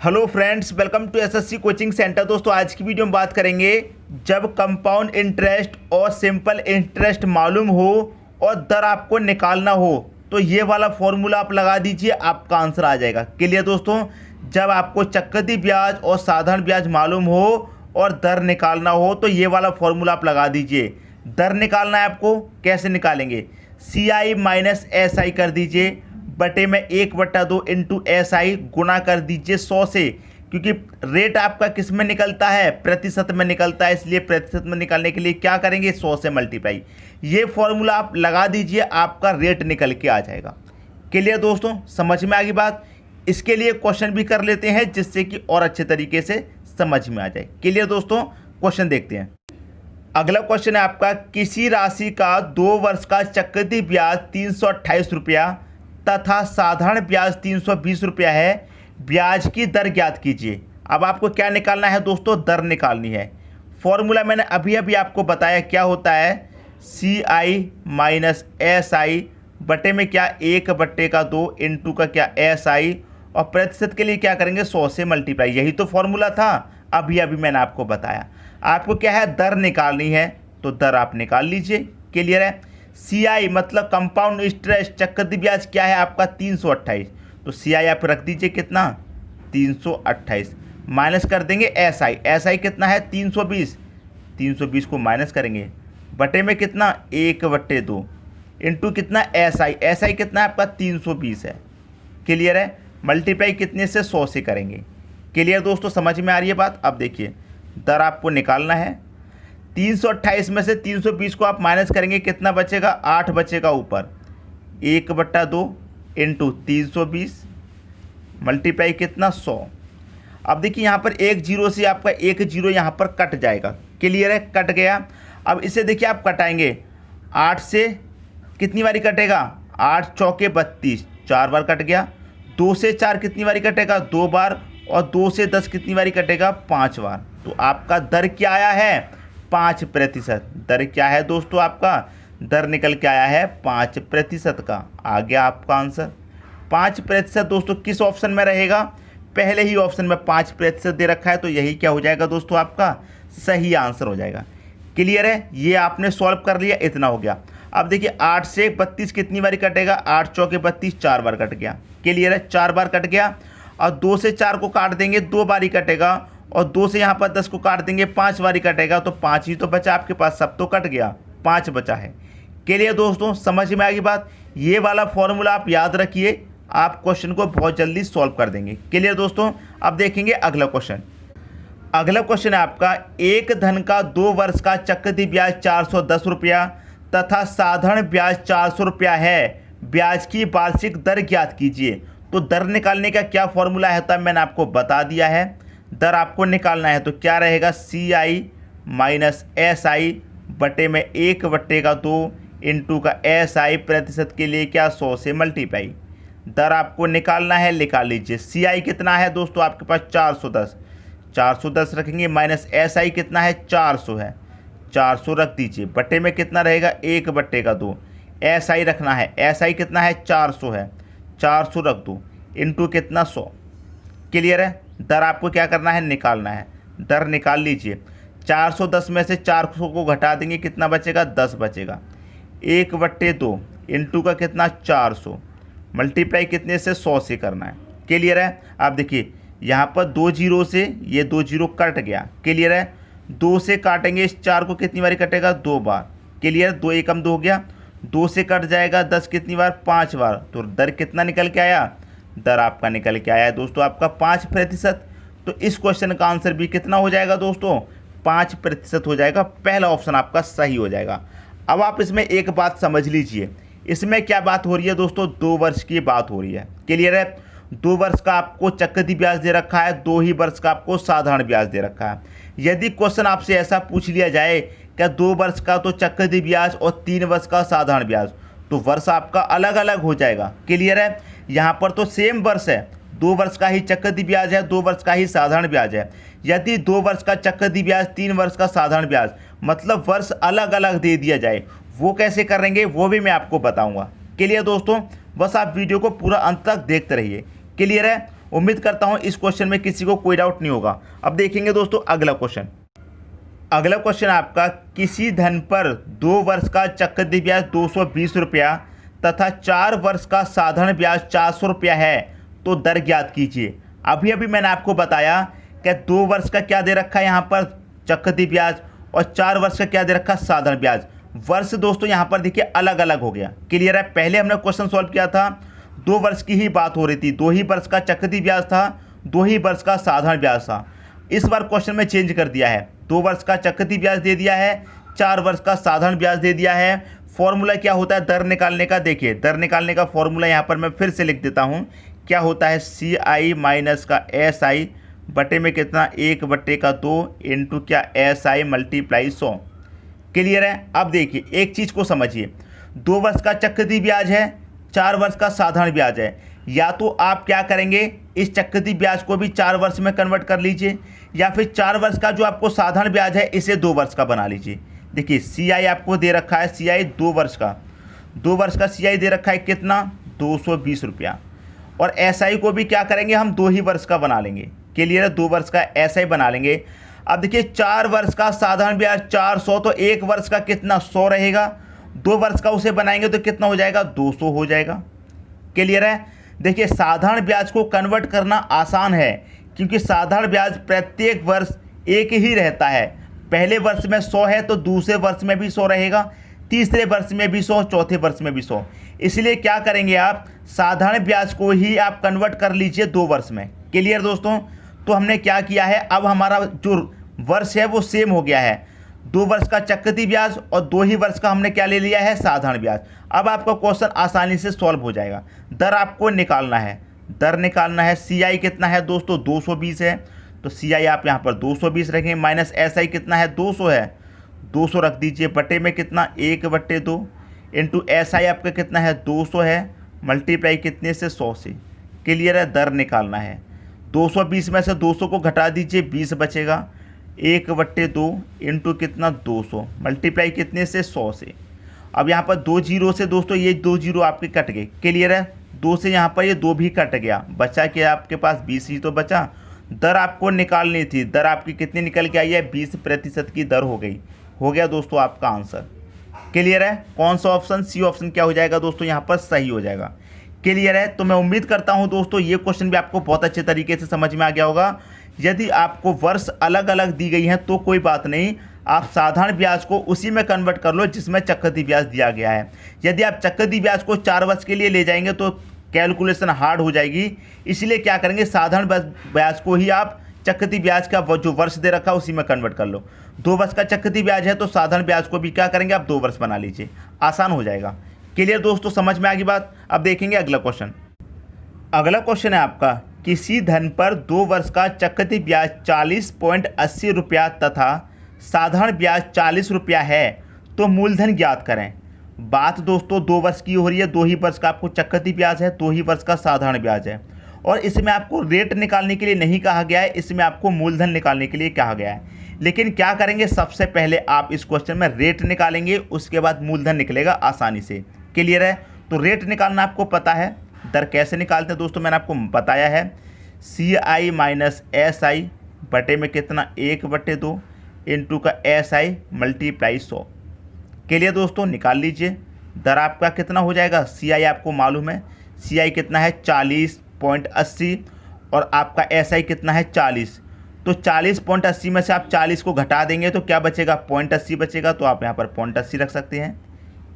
Hello friends, welcome to SSC coaching centre. दोस्तों आज की वीडियो में बात करेंगे जब कंपाउंड इंटरेस्ट और सिंपल इंटरेस्ट मालूम हो और दर आपको निकालना हो तो ये वाला फॉर्मूला आप लगा दीजिए, आपका आंसर आ जाएगा। क्लियर दोस्तों, जब आपको चक्रवृद्धि ब्याज और साधारण ब्याज मालूम हो और दर निकालना हो तो ये वाला फॉर्मूला आप लगा दीजिए। दर निकालना है आपको, कैसे निकालेंगे? CI माइनस SI कर दीजिए बटे में 1/2 इंटू SI गुना कर दीजिए 100 से, क्योंकि रेट आपका किस में निकलता है? प्रतिशत में निकलता है, इसलिए प्रतिशत में निकालने के लिए क्या करेंगे? 100 से मल्टीप्लाई। ये फॉर्मूला आप लगा दीजिए, आपका रेट निकल के आ जाएगा। क्लियर दोस्तों, समझ में आ गई बात? इसके लिए क्वेश्चन भी कर लेते हैं जिससे कि और अच्छे तरीके से समझ में आ जाए। क्लियर दोस्तों, क्वेश्चन देखते हैं। अगला क्वेश्चन है आपका, किसी राशि का 2 वर्ष का चक्रवृद्धि ब्याज 328 रुपया तथा साधारण ब्याज 320 रुपया है। ब्याज की दर ज्ञात कीजिए। अब आपको क्या निकालना है दोस्तों? दर निकालनी है। फॉर्मूला मैंने अभी अभी आपको बताया क्या होता है। CI माइनस SI बटे में क्या 1/2 इंटू का क्या SI, और प्रतिशत के लिए क्या करेंगे? 100 से मल्टीप्लाई। यही तो फॉर्मूला था, अभी अभी मैंने आपको बताया। आपको क्या है? दर निकालनी है, तो दर आप निकाल लीजिए। क्लियर है? CI मतलब कंपाउंड इंटरेस्ट, चक्रवृद्धि ब्याज क्या है आपका? 328। तो CI आप रख दीजिए कितना? 328 माइनस कर देंगे SI कितना है? 320। 320 को माइनस करेंगे बटे में कितना? 1/2 इंटू कितना? SI कितना है आपका? 320 है। क्लियर है? मल्टीप्लाई कितने से? 100 से करेंगे। क्लियर दोस्तों, समझ में आ रही है बात? अब देखिए, दर आपको निकालना है। 328 में से 320 को आप माइनस करेंगे, कितना बचेगा? 8 बचेगा ऊपर। 1/2 इंटू 320 मल्टीप्लाई कितना? 100। अब देखिए यहाँ पर एक जीरो से आपका एक जीरो यहाँ पर कट जाएगा। क्लियर है? कट गया। अब इसे देखिए आप कटाएंगे, 8 से कितनी बारी कटेगा? 8 चौके 32, 4 बार कट गया। 2 से 4 कितनी बारी कटेगा? 2 बार। और 2 से 10 कितनी बारी कटेगा? 5 बार। तो आपका दर क्या आया है? 5%। दर क्या है दोस्तों? आपका दर निकल के आया है 5% का। आ गया आपका आंसर 5%। दोस्तों किस ऑप्शन में रहेगा? पहले ही ऑप्शन में 5% दे रखा है, तो यही क्या हो जाएगा दोस्तों? आपका सही आंसर हो जाएगा। क्लियर है? ये आपने सॉल्व कर लिया, इतना हो गया। अब देखिए 8 से 32 कितनी बारी कटेगा? 8 चौके 32, 4 बार कट गया। क्लियर है? 4 बार कट गया। और 2 से 4 को काट देंगे, 2 बारी कटेगा। और 2 से यहाँ पर 10 को काट देंगे, 5 बारी कटेगा। तो 5 ही तो बचा आपके पास, सब तो कट गया, 5 बचा है। क्लियर दोस्तों, समझ में आ गई बात? ये वाला फॉर्मूला आप याद रखिए, आप क्वेश्चन को बहुत जल्दी सॉल्व कर देंगे। क्लियर दोस्तों, अब देखेंगे अगला क्वेश्चन। अगला क्वेश्चन है आपका, एक धन का 2 वर्ष का चक्रवृद्धि ब्याज 410 रुपया तथा साधारण ब्याज 400 रुपया है। ब्याज की वार्षिक दर ज्ञात कीजिए। तो दर निकालने का क्या फॉर्मूला है तब मैंने आपको बता दिया है। दर आपको निकालना है तो क्या रहेगा? CI माइनस SI बटे में 1/2 इंटू का SI, प्रतिशत के लिए क्या? 100 से मल्टीप्लाई। दर आपको निकालना है, निकाल लीजिए। CI कितना है दोस्तों आपके पास? 410। 410 रखेंगे, माइनस SI कितना है? 400 है। 400 रख दीजिए बटे में कितना रहेगा? 1/2। SI रखना है, SI कितना है? 400 है। 400 रख दो इंटू कितना? 100। क्लियर है? दर आपको क्या करना है? निकालना है। दर निकाल लीजिए। 410 में से 400 को घटा देंगे, कितना बचेगा? 10 बचेगा। 1/2 इंटू का कितना? 400 मल्टीप्लाई कितने से? 100 से करना है। क्लियर है? आप देखिए यहाँ पर 2 जीरो से ये 2 जीरो कट गया। क्लियर है? 2 से काटेंगे, इस 4 को कितनी बारी कटेगा? 2 बार। क्लियर? 2 एकम 2 हो गया। 2 से कट जाएगा 10 कितनी बार? 5 बार। तो दर कितना निकल के आया? दर आपका निकल के आया है दोस्तों आपका 5%। तो इस क्वेश्चन का आंसर भी कितना हो जाएगा दोस्तों? 5% हो जाएगा। पहला ऑप्शन आपका सही हो जाएगा। अब आप इसमें एक बात समझ लीजिए, इसमें क्या बात हो रही है दोस्तों? 2 वर्ष की बात हो रही है। क्लियर है? 2 वर्ष का आपको चक्रवृद्धि ब्याज दे रखा है, 2 ही वर्ष का आपको साधारण ब्याज दे रखा है। यदि क्वेश्चन आपसे ऐसा पूछ लिया जाए क्या 2 वर्ष का तो चक्रवृद्धि ब्याज और 3 वर्ष का साधारण ब्याज, तो वर्ष आपका अलग अलग हो जाएगा। क्लियर है? यहाँ पर तो सेम वर्ष है, 2 वर्ष का ही चक्रवृद्धि ब्याज है, 2 वर्ष का ही साधारण ब्याज है। यदि 2 वर्ष का चक्रवृद्धि ब्याज, 3 वर्ष का साधारण ब्याज, मतलब वर्ष अलग अलग दे दिया जाए, वो कैसे करेंगे वो भी मैं आपको बताऊंगा। क्लियर दोस्तों? बस आप वीडियो को पूरा अंत तक देखते रहिए। क्लियर है? उम्मीद करता हूँ इस क्वेश्चन में किसी को कोई डाउट नहीं होगा। अब देखेंगे दोस्तों अगला क्वेश्चन। अगला क्वेश्चन आपका, किसी धन पर 2 वर्ष का चक्रवृद्धि ब्याज 220 रुपया तथा 4 वर्ष का साधारण ब्याज 400 रुपया है, तो दर ज्ञात कीजिए। अभी अभी मैंने आपको बताया कि 2 वर्ष का क्या दे रखा है यहाँ पर चक्रवृद्धि ब्याज और 4 वर्ष का क्या दे रखा है साधारण ब्याज। वर्ष दोस्तों यहाँ पर देखिए अलग अलग हो गया। क्लियर है? पहले हमने क्वेश्चन सॉल्व किया था 2 वर्ष की ही बात हो रही थी, 2 ही वर्ष का चक्रवृद्धि ब्याज था, 2 ही वर्ष का साधारण ब्याज था। इस बार क्वेश्चन में चेंज कर दिया है, 2 वर्ष का चक्रवृद्धि ब्याज दे दिया है, 4 वर्ष का साधारण ब्याज दे दिया है। फॉर्मूला क्या होता है दर निकालने का? देखिए दर निकालने का फॉर्मूला यहाँ पर मैं फिर से लिख देता हूँ। क्या होता है? CI माइनस का SI बटे में कितना 1/2 इंटू क्या SI मल्टीप्लाई 100। क्लियर है? अब देखिए एक चीज़ को समझिए, 2 वर्ष का चक्रवृद्धि ब्याज है, 4 वर्ष का साधारण ब्याज है। या तो आप क्या करेंगे, इस चक्रवृद्धि ब्याज को भी 4 वर्ष में कन्वर्ट कर लीजिए, या फिर 4 वर्ष का जो आपको साधारण ब्याज है इसे 2 वर्ष का बना लीजिए। देखिए CI आपको दे रखा है, CI 2 वर्ष का, 2 वर्ष का CI दे रखा है कितना 220 रुपया। और SI को भी क्या करेंगे हम 2 ही वर्ष का बना लेंगे। क्लियर है? 2 वर्ष का SI बना लेंगे। अब देखिए 4 वर्ष का साधारण ब्याज 400, तो 1 वर्ष का कितना 100 रहेगा, 2 वर्ष का उसे बनाएंगे तो कितना हो जाएगा 200 हो जाएगा। क्लियर है? देखिए साधारण ब्याज को कन्वर्ट करना आसान है, क्योंकि साधारण ब्याज प्रत्येक वर्ष एक ही रहता है। पहले वर्ष में 100 है तो दूसरे वर्ष में भी 100 रहेगा, तीसरे वर्ष में भी 100, चौथे वर्ष में भी 100। इसलिए क्या करेंगे आप, साधारण ब्याज को ही आप कन्वर्ट कर लीजिए 2 वर्ष में। क्लियर दोस्तों? तो हमने क्या किया है, अब हमारा जो वर्ष है वो सेम हो गया है, 2 वर्ष का चक्रवृद्धि ब्याज और 2 ही वर्ष का हमने क्या ले लिया है साधारण ब्याज। अब आपका क्वेश्चन आसानी से सॉल्व हो जाएगा। दर आपको निकालना है, दर निकालना है। CI कितना है दोस्तों 220 है, तो CI आप यहाँ पर 220 रखेंगे, माइनस SI कितना है 200 है, 200 रख दीजिए, बटे में कितना 1/2 इंटू SI आपका कितना है 200 है, मल्टीप्लाई कितने से 100 से। क्लियर है? दर निकालना है। 220 में से 200 को घटा दीजिए, 20 बचेगा, 1/2 इंटू कितना 200 मल्टीप्लाई कितने से 100 से। अब यहाँ पर 2 जीरो से दोस्तों ये 2 जीरो आपके कट गए। क्लियर है? 2 से यहाँ पर ये 2 भी कट गया, बचा क्या आपके पास 20 ही तो बचा। दर आपको निकालनी थी, दर आपकी कितनी निकल के आई है 20% की दर हो गई। हो गया दोस्तों आपका आंसर। क्लियर है? कौन सा ऑप्शन? C ऑप्शन क्या हो जाएगा दोस्तों यहाँ पर सही हो जाएगा। क्लियर है? तो मैं उम्मीद करता हूँ दोस्तों ये क्वेश्चन भी आपको बहुत अच्छे तरीके से समझ में आ गया होगा। यदि आपको वर्ष अलग अलग दी गई हैं तो कोई बात नहीं, आप साधारण ब्याज को उसी में कन्वर्ट कर लो जिसमें चक्रवृद्धि ब्याज दिया गया है। यदि आप चक्रवृद्धि ब्याज को 4 वर्ष के लिए ले जाएंगे तो कैलकुलेशन हार्ड हो जाएगी, इसलिए क्या करेंगे साधारण ब्याज को ही आप चक्रवृद्धि ब्याज का जो वर्ष दे रखा है उसी में कन्वर्ट कर लो। 2 वर्ष का चक्रवृद्धि ब्याज है तो साधारण ब्याज को भी क्या करेंगे आप 2 वर्ष बना लीजिए, आसान हो जाएगा। क्लियर दोस्तों? समझ में आ गई बात? अब देखेंगे अगला क्वेश्चन। अगला क्वेश्चन है आपका, किसी धन पर 2 वर्ष का चक्रवृद्धि ब्याज 40.80 रुपया तथा साधारण ब्याज 40 रुपया है, तो मूलधन ज्ञात करें। बात दोस्तों 2 वर्ष की हो रही है, 2 ही वर्ष का आपको चक्रवृद्धि ब्याज है, 2 ही वर्ष का साधारण ब्याज है, और इसमें आपको रेट निकालने के लिए नहीं कहा गया है, इसमें आपको मूलधन निकालने के लिए कहा गया है। लेकिन क्या करेंगे, सबसे पहले आप इस क्वेश्चन में रेट निकालेंगे, उसके बाद मूलधन निकलेगा आसानी से। क्लियर है? तो रेट निकालना आपको पता है। दर कैसे निकालते हैं दोस्तों मैंने आपको बताया है, CI माइनस SI बटे में कितना 1/2 इंटू का SI मल्टीप्लाई 100। क्लियर दोस्तों? निकाल लीजिए। दर आपका कितना हो जाएगा, CI आपको मालूम है, CI कितना है 40.80 और आपका SI कितना है 40। तो 40.80 में से आप 40 को घटा देंगे तो क्या बचेगा 0.80 बचेगा, तो आप यहाँ पर 0.80 रख सकते हैं।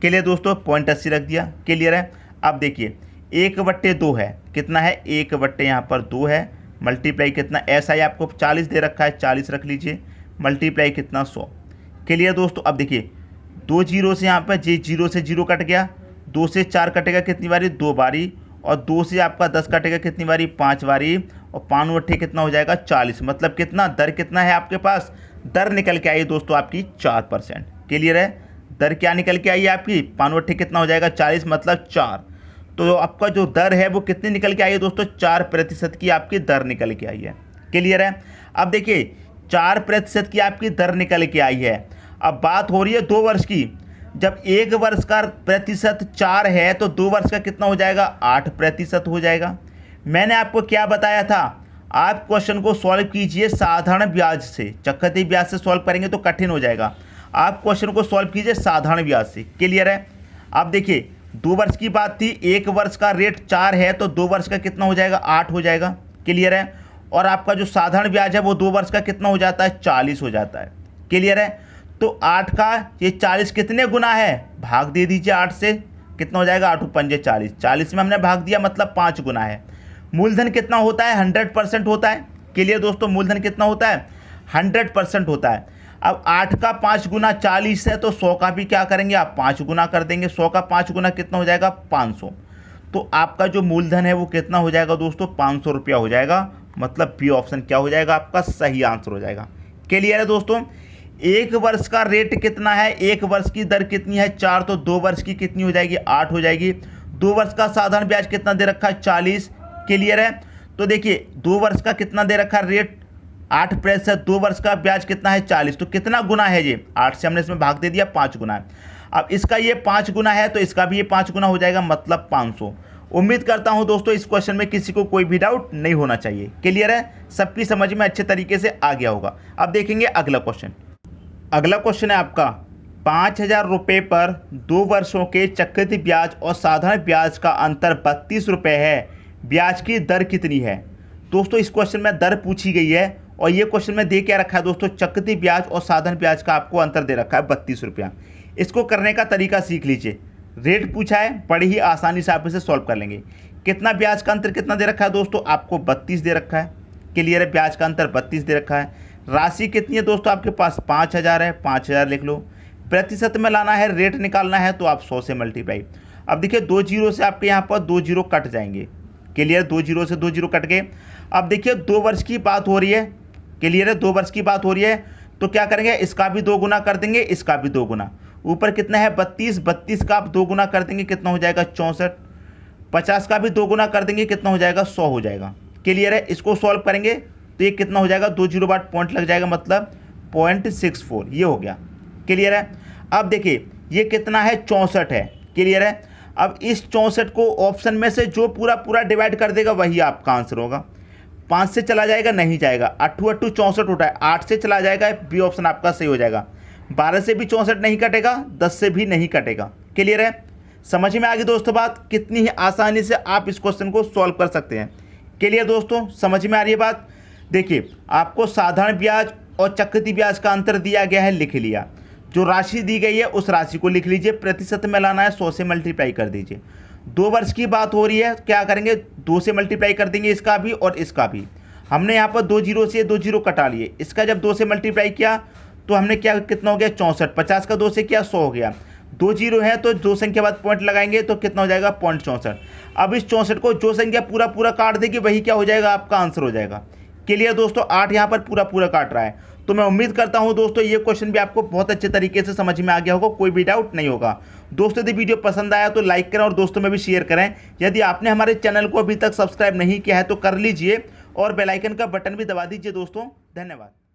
क्लियर दोस्तों? 0.80 रख दिया। क्लियर है? अब देखिए 1/2 है, कितना है 1/2 यहाँ पर 2 है, मल्टीप्लाई कितना SI आपको 40 दे रखा है, 40 रख लीजिए, मल्टीप्लाई कितना 100। क्लियर दोस्तों? अब देखिए 2 जीरो से यहाँ पर जी 0 से 0 कट गया, 2 से 4 कटेगा कितनी बारी 2 बारी, और 2 से आपका 10 कटेगा कितनी बारी 5 बारी, और 5 कितना हो जाएगा 40। मतलब कितना दर कितना है आपके पास, दर निकल के आई दोस्तों आपकी 4%। क्लियर है? दर क्या निकल के आई है आपकी 5 कितना हो जाएगा 40, मतलब 4। तो आपका जो दर है वो कितनी निकल के आई है दोस्तों 4% की आपकी दर निकल के आई है। क्लियर है? अब देखिए 4% की आपकी दर निकल के आई है। अब बात हो रही है 2 वर्ष की, जब 1 वर्ष का प्रतिशत 4 है तो 2 वर्ष का कितना हो जाएगा 8% हो जाएगा। मैंने आपको क्या बताया था, आप क्वेश्चन को सॉल्व कीजिए साधारण ब्याज से। चक्रवृद्धि ब्याज से सॉल्व करेंगे तो कठिन हो जाएगा। आप क्वेश्चन को सॉल्व कीजिए साधारण ब्याज से। क्लियर है? आप देखिए 2 वर्ष की बात थी, 1 वर्ष का रेट 4 है तो 2 वर्ष का कितना हो जाएगा, 8 हो जाएगा। क्लियर है? और आपका जो साधारण ब्याज है वो 2 वर्ष का कितना हो जाता है, 40 हो जाता है। क्लियर है? तो 8 का ये 40 कितने गुना है, भाग दे दीजिए 8 से, कितना हो जाएगा, 8 पंजे 40, 40 में हमने भाग दिया मतलब 5 गुना है। मूलधन कितना होता है, 100% होता है। क्लियर दोस्तों? मूलधन कितना होता है, 100% होता है। अब 8 का 5 गुना 40 है तो 100 का भी क्या करेंगे आप, 5 गुना कर देंगे। 100 का 5 गुना कितना हो जाएगा, 500। तो आपका जो मूलधन है वो कितना हो जाएगा दोस्तों, 500 रुपया हो जाएगा। मतलब बी ऑप्शन क्या हो जाएगा, आपका सही आंसर हो जाएगा। क्लियर है दोस्तों? 1 वर्ष का रेट कितना है, 1 वर्ष की दर कितनी है, 4, तो 2 वर्ष की कितनी हो जाएगी, 8 हो जाएगी। 2 वर्ष का साधारण ब्याज कितना दे रखा है, 40। क्लियर है? तो देखिए 2 वर्ष का कितना दे रखा है रेट, 8%, 2 वर्ष का ब्याज कितना है, 40। तो कितना गुना है ये, 8 से हमने इसमें भाग दे दिया, 5 गुना है। अब इसका ये 5 गुना है तो इसका भी ये 5 गुना हो जाएगा, मतलब 500। उम्मीद करता हूं दोस्तों इस क्वेश्चन में किसी को कोई भी डाउट नहीं होना चाहिए। क्लियर है? सबकी समझ में अच्छे तरीके से आ गया होगा। अब देखेंगे अगला क्वेश्चन। अगला क्वेश्चन है आपका, 5000 रुपये पर 2 वर्षों के चक्रवृद्धि ब्याज और साधारण ब्याज का अंतर 32 रुपये है, ब्याज की दर कितनी है। दोस्तों इस क्वेश्चन में दर पूछी गई है और ये क्वेश्चन में दे क्या रखा है दोस्तों, चक्रवृद्धि ब्याज और साधारण ब्याज का आपको अंतर दे रखा है 32 रुपया। इसको करने का तरीका सीख लीजिए। रेट पूछा है, बड़ी ही आसानी से आप इसे सॉल्व कर लेंगे। कितना ब्याज का अंतर कितना दे रखा है दोस्तों, आपको 32 दे रखा है। क्लियर है? ब्याज का अंतर 32 दे रखा है। राशि कितनी है दोस्तों आपके पास, 5000 है, 5000 लिख लो। प्रतिशत में लाना है, रेट निकालना है तो आप 100 से मल्टीप्लाई। अब देखिए 2 जीरो से आपके यहाँ पर 2 जीरो कट जाएंगे। क्लियर? 2 जीरो से 2 जीरो कट गए। अब देखिए 2 वर्ष की बात हो रही है। क्लियर है? 2 वर्ष की बात हो रही है तो क्या करेंगे, इसका भी 2 गुना कर देंगे, इसका भी 2 गुना। ऊपर कितना है 32, 32 का आप 2 गुना कर देंगे, कितना हो जाएगा 64। 50 का भी 2 गुना कर देंगे, कितना हो जाएगा 100 हो जाएगा। क्लियर है? इसको सॉल्व करेंगे तो ये कितना हो जाएगा, 2 जीरो बाद पॉइंट लग जाएगा, मतलब 0.64 ये हो गया। क्लियर है? अब देखिए ये कितना है, 64 है। क्लियर है? अब इस 64 को ऑप्शन में से जो पूरा पूरा डिवाइड कर देगा वही आपका आंसर होगा। 5 से चला जाएगा, नहीं जाएगा। 8 8 64 होता है, 8 से चला जाएगा, बी ऑप्शन आपका सही हो जाएगा। 12 से भी 64 नहीं कटेगा, 10 से भी नहीं कटेगा। क्लियर है? समझ में आ गई दोस्तों बात, कितनी ही आसानी से आप इस क्वेश्चन को सॉल्व कर सकते हैं। क्लियर दोस्तों? समझ में आ रही है बात? देखिए आपको साधारण ब्याज और चक्रवृद्धि ब्याज का अंतर दिया गया है, लिख लिया। जो राशि दी गई है उस राशि को लिख लीजिए, प्रतिशत में लाना है, 100 से मल्टीप्लाई कर दीजिए। 2 वर्ष की बात हो रही है, क्या करेंगे 2 से मल्टीप्लाई कर देंगे, इसका भी और इसका भी। हमने यहाँ पर 2 जीरो से 2 जीरो कटा लिए, इसका जब 2 से मल्टीप्लाई किया तो हमने क्या, कितना हो गया 64। 50 का 2 से किया 100 हो गया। 2 जीरो है तो 2 संख्या बाद पॉइंट लगाएंगे तो कितना हो जाएगा 0.64। अब इस 64 को जो संख्या पूरा पूरा काट देगी वही क्या हो जाएगा, आपका आंसर हो जाएगा। क्लियर दोस्तों? 8 यहाँ पर पूरा पूरा काट रहा है। तो मैं उम्मीद करता हूं दोस्तों ये क्वेश्चन भी आपको बहुत अच्छे तरीके से समझ में आ गया होगा, कोई भी डाउट नहीं होगा। दोस्तों यदि वीडियो पसंद आया तो लाइक करें और दोस्तों में भी शेयर करें। यदि आपने हमारे चैनल को अभी तक सब्सक्राइब नहीं किया है तो कर लीजिए और बेल आइकन का बटन भी दबा दीजिए दोस्तों। धन्यवाद।